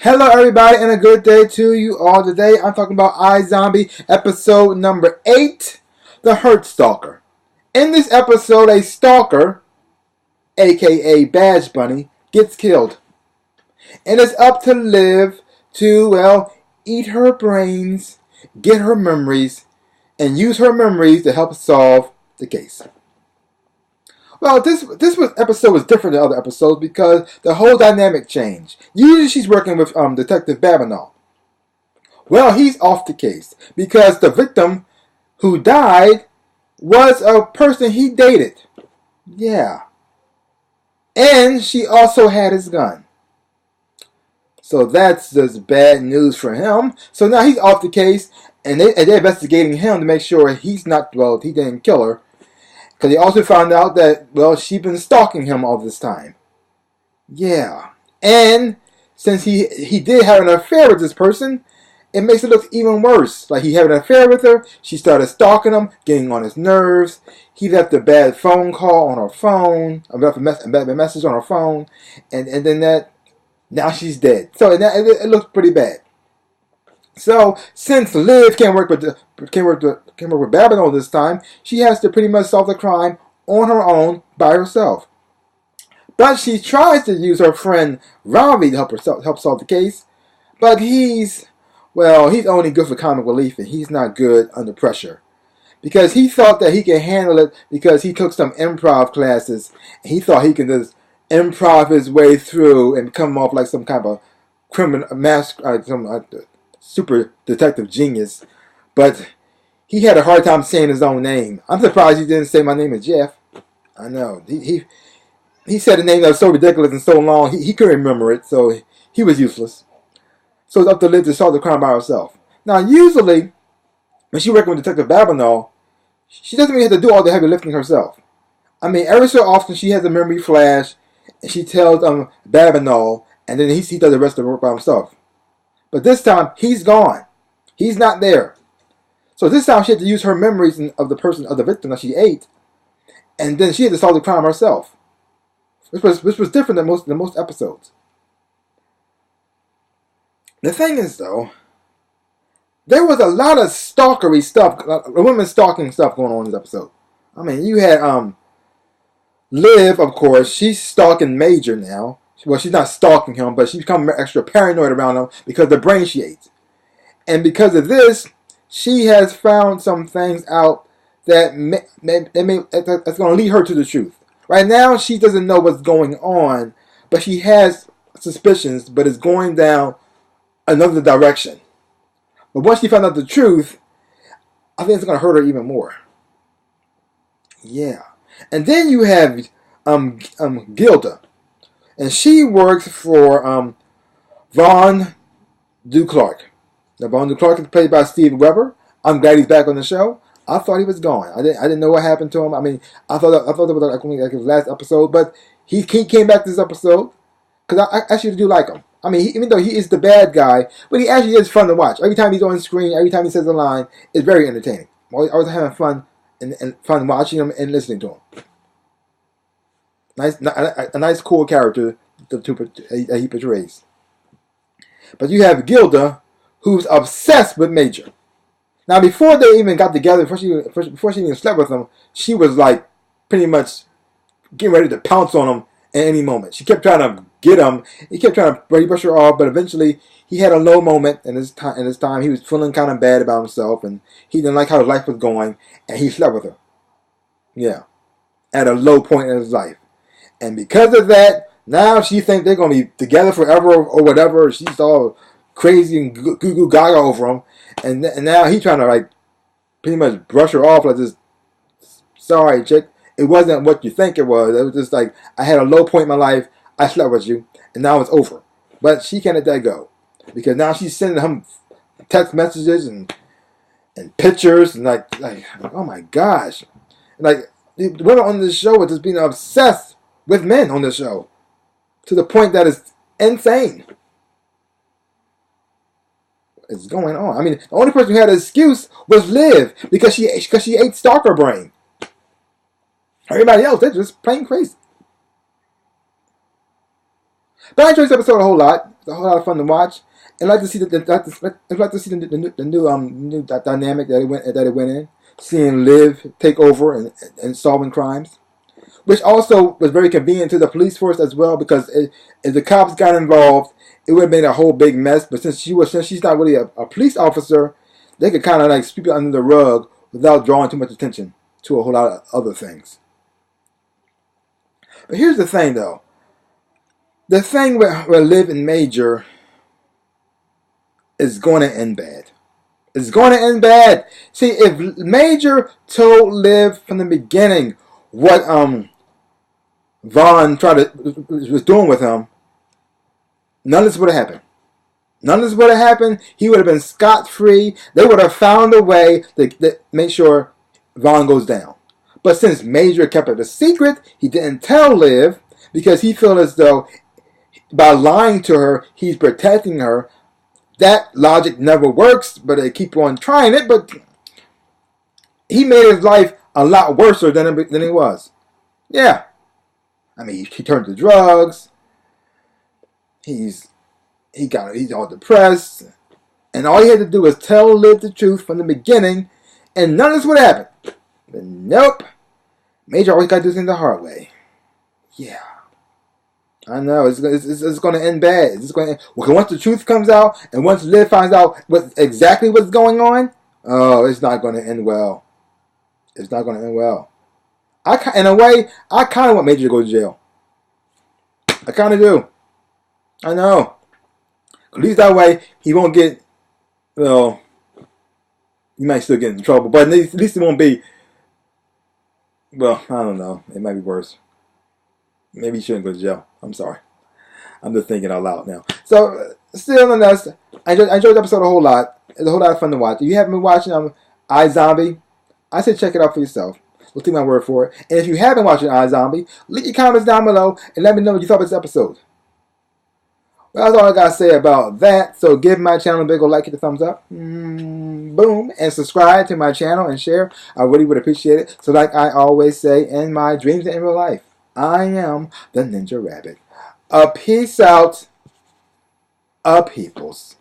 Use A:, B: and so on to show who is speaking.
A: Hello, everybody, and a good day to you all. Today, I'm talking about iZombie, episode number 8, The Hurt Stalker. In this episode, a stalker, aka Badge Bunny, gets killed. And it's up to Liv to, eat her brains, get her memories, and use her memories to help solve the case. Well, this episode was different than other episodes because the whole dynamic changed. Usually she's working with Detective Babineau. Well, he's off the case because the victim who died was a person he dated. Yeah. And she also had his gun. So that's just bad news for him. So now he's off the case, and they're investigating him to make sure he's not, he didn't kill her. Because they also found out that, she'd been stalking him all this time. Yeah. And since he did have an affair with this person, it makes it look even worse. Like he had an affair with her, she started stalking him, getting on his nerves. He left a bad phone call on her phone, left a message on her phone, and then now she's dead. So it looks pretty bad. So since Liv can't work with Babineau this time, she has to pretty much solve the crime on her own by herself. But she tries to use her friend Ravi to help solve the case. But he's only good for comic relief, and he's not good under pressure. Because he thought that he could handle it because he took some improv classes. And he thought he could just improv his way through and come off like some kind of super detective genius. But he had a hard time saying his own name. I'm surprised he didn't say my name is Jeff. I know. He said a name that was so ridiculous and so long, he couldn't remember it, so he was useless. So it's up to Liv to solve the crime by herself. Now, usually, when she's working with Detective Babineau, she doesn't really have to do all the heavy lifting herself. I mean, every so often she has a memory flash, and she tells Babineau, and then he does the rest of the work by himself. But this time, he's gone. He's not there. So this time she had to use her memories of the victim that she ate, and then she had to solve the crime herself. Which was different than most episodes. The thing is, though, there was a lot of stalkery stuff, women stalking stuff going on in this episode. I mean, you had Liv, of course, she's stalking Major now. Well, she's not stalking him, but she's become extra paranoid around him because of the brain she ate. And because of this, she has found some things out that's going to lead her to the truth. Right now, she doesn't know what's going on, but she has suspicions, but it's going down another direction. But once she found out the truth, I think it's going to hurt her even more. Yeah. And then you have Gilda. And she works for Vaughn Duclark. Now, Vaughn Duclark is played by Steve Weber. I'm glad he's back on the show. I thought he was gone. I didn't know what happened to him. I mean, I thought it was like his last episode, but he came back this episode because I actually do like him. I mean, even though he is the bad guy, but he actually is fun to watch. Every time he's on screen, every time he says a line, it's very entertaining. I was having fun and fun watching him and listening to him. A nice, cool character that he portrays. But you have Gilda, who's obsessed with Major. Now, before they even got together, before she even slept with him, she was like pretty much getting ready to pounce on him at any moment. She kept trying to get him. He kept trying to brush her off, but eventually he had a low moment in his time. He was feeling kind of bad about himself, and he didn't like how his life was going, and he slept with her. Yeah, at a low point in his life. And because of that, now she thinks they're going to be together forever or whatever. She's all crazy and goo gaga over him. And now he's trying to like pretty much brush her off like this. Sorry, chick. It wasn't what you think it was. It was just like, I had a low point in my life. I slept with you. And now it's over. But she can't let that go. Because now she's sending him text messages and pictures. And like oh my gosh. Like, the women on this show are just being obsessed with men on this show. To the point that it's insane. What's going on? I mean, the only person who had an excuse was Liv because she ate Stalker brain. Everybody else, they're just plain crazy. But I enjoyed this episode a whole lot. It's a whole lot of fun to watch. And I'd like to see the new dynamic that it went in. Seeing Liv take over and solving crimes, which also was very convenient to the police force as well, because if the cops got involved, it would have made a whole big mess. But since she's not really a police officer, they could kind of like sweep it under the rug without drawing too much attention to a whole lot of other things. But here's the thing, though. The thing where Liv and Major is going to end bad. It's going to end bad. See, if Major told Liv from the beginning what Vaughn was doing with him, none of this would have happened. None of this would have happened. He would have been scot-free. They would have found a way to make sure Vaughn goes down. But since Major kept it a secret, he didn't tell Liv, because he felt as though by lying to her, he's protecting her. That logic never works, but they keep on trying it. But he made his life a lot worse than it was. Yeah. I mean, he turned to drugs. He's all depressed. And all he had to do was tell Liv the truth from the beginning, and none of this would happen. But nope. Major always got to do things the hard way. Yeah. I know, it's going to end bad. It's going to, well, once the truth comes out, and once Liv finds out exactly what's going on, oh, it's not going to end well. It's not going to end well. In a way, I kind of want Major to go to jail. I kind of do. I know. At least that way, he won't get, well, he might still get in trouble, but at least it won't be, well, I don't know. It might be worse. Maybe he shouldn't go to jail. I'm sorry. I'm just thinking out loud now. So, still nonetheless, I enjoyed the episode a whole lot. It's a whole lot of fun to watch. If you haven't been watching iZombie, I say check it out for yourself. We'll take my word for it. And if you haven't watched iZombie, leave your comments down below and let me know what you thought of this episode. Well, that's all I got to say about that. So give my channel a big old like, hit the thumbs up. Boom. And subscribe to my channel and share. I really would appreciate it. So like I always say in my dreams and in real life, I am the Ninja Rabbit. Peace out, peoples.